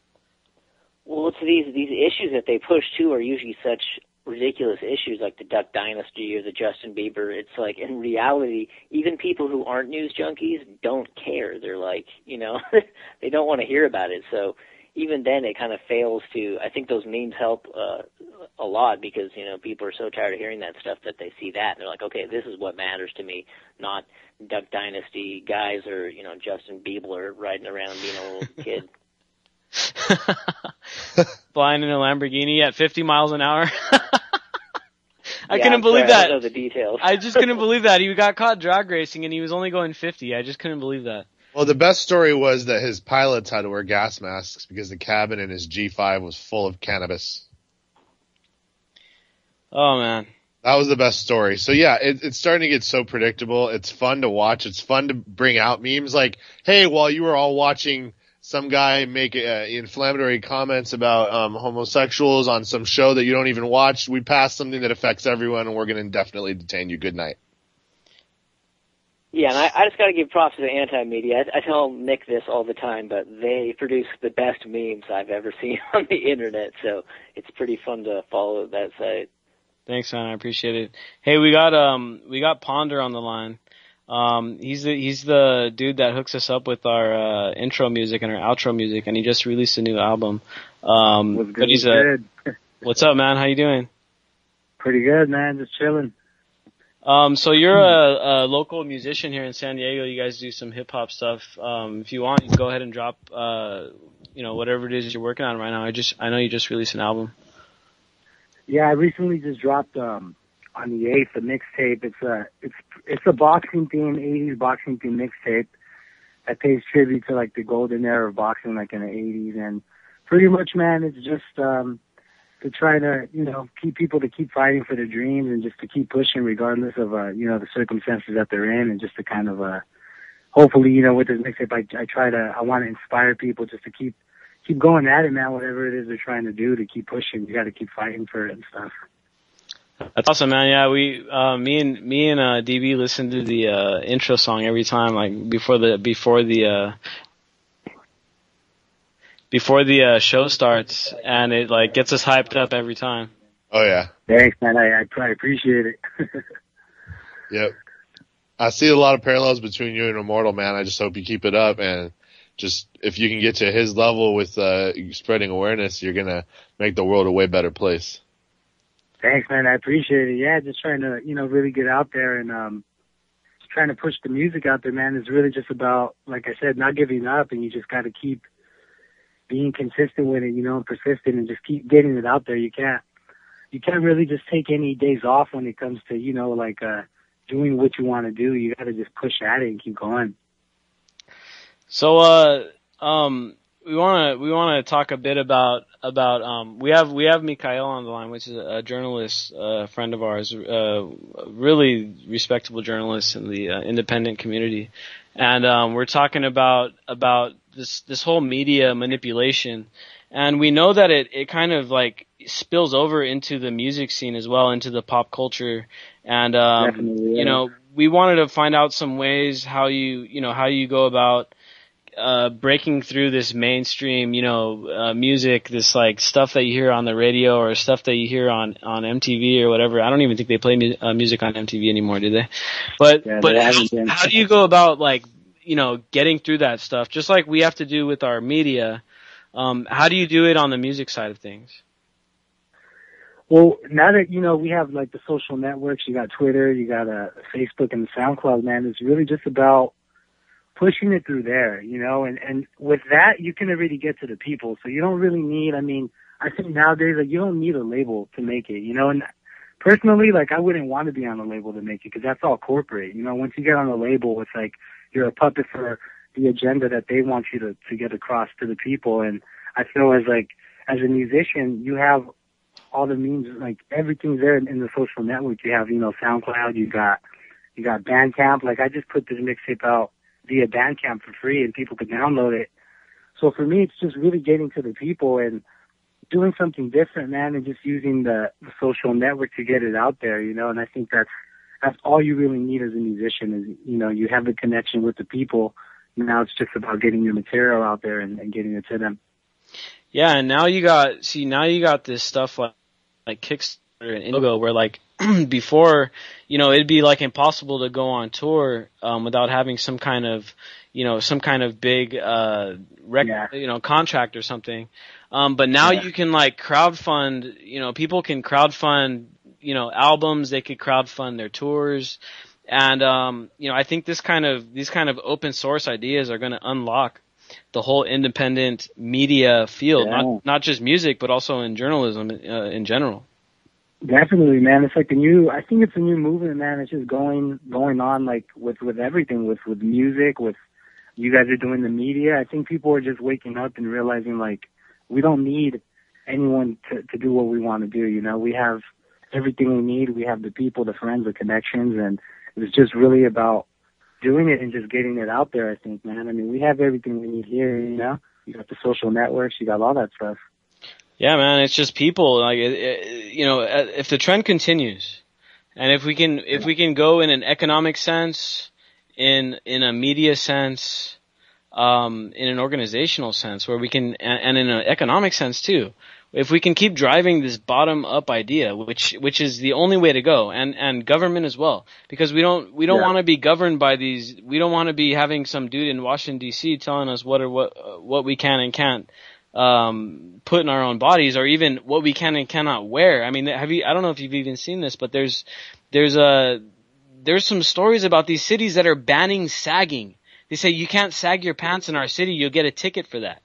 Well, it's these issues that they push too are usually such ridiculous issues, like the Duck Dynasty or the Justin Bieber. It's like, in reality, even people who aren't news junkies don't care. They're like, they don't want to hear about it. So even then, it kind of fails to. I think those memes help a lot because people are so tired of hearing that stuff that they see that and they're like, okay, this is what matters to me, not Duck Dynasty guys or Justin Bieber riding around being a little kid. Flying in a Lamborghini at 50 miles an hour. I Yeah, couldn't believe that. I don't know the details. I just couldn't believe that. He got caught drag racing and he was only going 50. I just couldn't believe that. Well, the best story was that his pilots had to wear gas masks because the cabin in his G5 was full of cannabis. Oh, man. That was the best story. So yeah, it's starting to get so predictable. It's fun to watch. It's fun to bring out memes like, hey, while you were all watching some guy make inflammatory comments about homosexuals on some show that you don't even watch, we passed something that affects everyone and we're going to indefinitely detain you. Good night. Yeah, and I just got to give props to the anti-media. I tell Nick this all the time, but they produce the best memes I've ever seen on the internet, so it's pretty fun to follow that site. Thanks, man. I appreciate it. Hey, we got Ponder on the line. He's the dude that hooks us up with our intro music and our outro music, and he just released a new album. But he's What's up, man? How you doing? Pretty good, man. Just chilling. So you're a local musician here in San Diego. You guys do some hip hop stuff. If you want, you can go ahead and drop whatever it is you're working on right now. I know you just released an album. Yeah, I recently just dropped on the 8th a mixtape. It's a boxing theme, 80s boxing theme mixtape that pays tribute to like the golden era of boxing, like in the 80s. And pretty much, man, it's just to try to keep people to keep fighting for their dreams and just to keep pushing regardless of the circumstances that they're in, and just to kind of hopefully with this mixtape I want to inspire people just to keep going at it, man. Whatever it is they're trying to do, to keep pushing. You got to keep fighting for it and stuff. That's awesome, man. Yeah, me and DB listen to the intro song every time, like before the show starts, and it like gets us hyped up every time. Oh yeah. Thanks, man. I appreciate it. Yep. I see a lot of parallels between you and Immortal, man. I just hope you keep it up, and just if you can get to his level with spreading awareness, you're gonna make the world a way better place. Thanks, man. I appreciate it. Yeah, just trying to really get out there and just trying to push the music out there, man. It's really just about, like I said, not giving up, and you just got to keep being consistent with it, you know, and persistent and just keep getting it out there. You can't really just take any days off when it comes to, you know, like, doing what you want to do. You got to just push at it and keep going. So, we want to talk a bit about we have Mikhail on the line, which is a journalist, friend of ours, really respectable journalist in the independent community, and we're talking about this whole media manipulation, and we know that it kind of like spills over into the music scene as well, into the pop culture, and Definitely, yeah. you know, we wanted to find out some ways how you go about breaking through this mainstream, you know, music, this like stuff that you hear on the radio or stuff that you hear on MTV or whatever. I don't even think they play music on MTV anymore, do they? But how do you go about, like, you know, getting through that stuff, just like we have to do with our media? How do you do it on the music side of things? Well, now that, you know, we have like the social networks, you got Twitter, you got Facebook and SoundCloud, man, it's really just about pushing it through there, you know, and with that, you can already get to the people. So you don't really need, I mean, I think nowadays, like, you don't need a label to make it, you know, and personally, like, I wouldn't want to be on a label to make it because that's all corporate. You know, once you get on a label, it's like you're a puppet for the agenda that they want you to get across to the people. And I feel as a musician, you have all the means, like, everything's there in the social network. You have, you know, SoundCloud, you got Bandcamp. Like, I just put this mixtape out via Bandcamp for free and people could download it. So for me, it's just really getting to the people and doing something different, man, and just using the social network to get it out there, you know. And I think that's all you really need as a musician is, you know, you have the connection with the people. Now it's just about getting your material out there and getting it to them. Yeah, and now you got this stuff like Kickstarter and Indiegogo where, like, before, you know, it'd be like impossible to go on tour without having some kind of big you know, contract or something. But now you can, like, crowdfund, you know, people can crowdfund, you know, albums, they could crowdfund their tours. And you know, I think these kind of open source ideas are going to unlock the whole independent media field, not just music, but also in journalism in general. Definitely, man. It's like I think it's a new movement, man. It's just going on, like, with everything, with music, with you guys are doing the media. I think people are just waking up and realizing, like, we don't need anyone to do what we want to do, you know. We have everything we need. We have the people, the friends, the connections, and it's just really about doing it and just getting it out there, I think, man. I mean, we have everything we need here, you know. You got the social networks, you got all that stuff. Yeah, man, it's just people. Like, you know, if the trend continues, and if we can go in an economic sense, in a media sense, in an organizational sense, where we can, and in an economic sense too, if we can keep driving this bottom up idea, which is the only way to go, and government as well, because we don't want to be governed by these. We don't want to be having some dude in Washington D.C. telling us what we can and can't put in our own bodies, or even what we can and cannot wear. I mean, I don't know if you've even seen this, but there's some stories about these cities that are banning sagging. They say you can't sag your pants in our city, you'll get a ticket for that.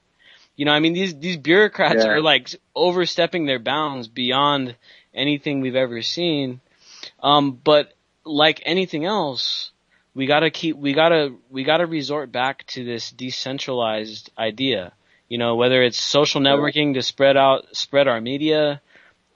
You know, I mean, these bureaucrats are, like, overstepping their bounds beyond anything we've ever seen. But like anything else, we gotta resort back to this decentralized idea. You know, whether it's social networking to spread our media,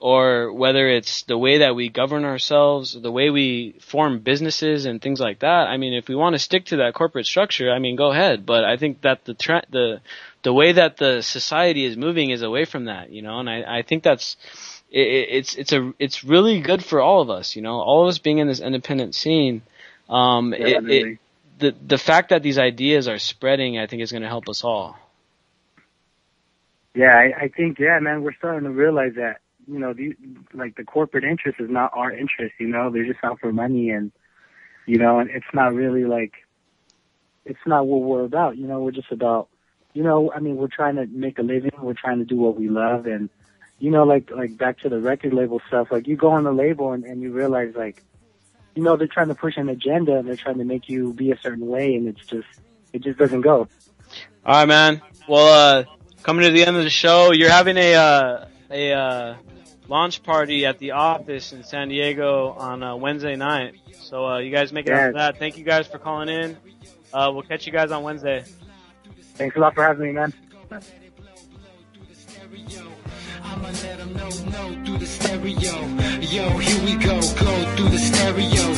or whether it's the way that we govern ourselves, the way we form businesses and things like that. I mean, if we want to stick to that corporate structure, I mean, go ahead. But I think that the way that the society is moving is away from that, you know, and I think that's, it's really good for all of us, you know, all of us being in this independent scene. The fact that these ideas are spreading, I think, is going to help us all. Yeah, I think, yeah, man, we're starting to realize that, you know, the corporate interest is not our interest, you know, they're just out for money, and, you know, and it's not really like, it's not what we're about, you know, we're just about, you know, I mean, we're trying to make a living, we're trying to do what we love, and, you know, like back to the record label stuff, like, you go on the label and you realize, like, you know, they're trying to push an agenda, and they're trying to make you be a certain way, and it just doesn't go. All right, man. Well, coming to the end of the show. You're having a launch party at the office in San Diego on Wednesday night. So you guys make it out to that. Thank you guys for calling in. We'll catch you guys on Wednesday. Thanks a lot for having me, man. I'ma let them know through the stereo. Yo, here we go through the stereo.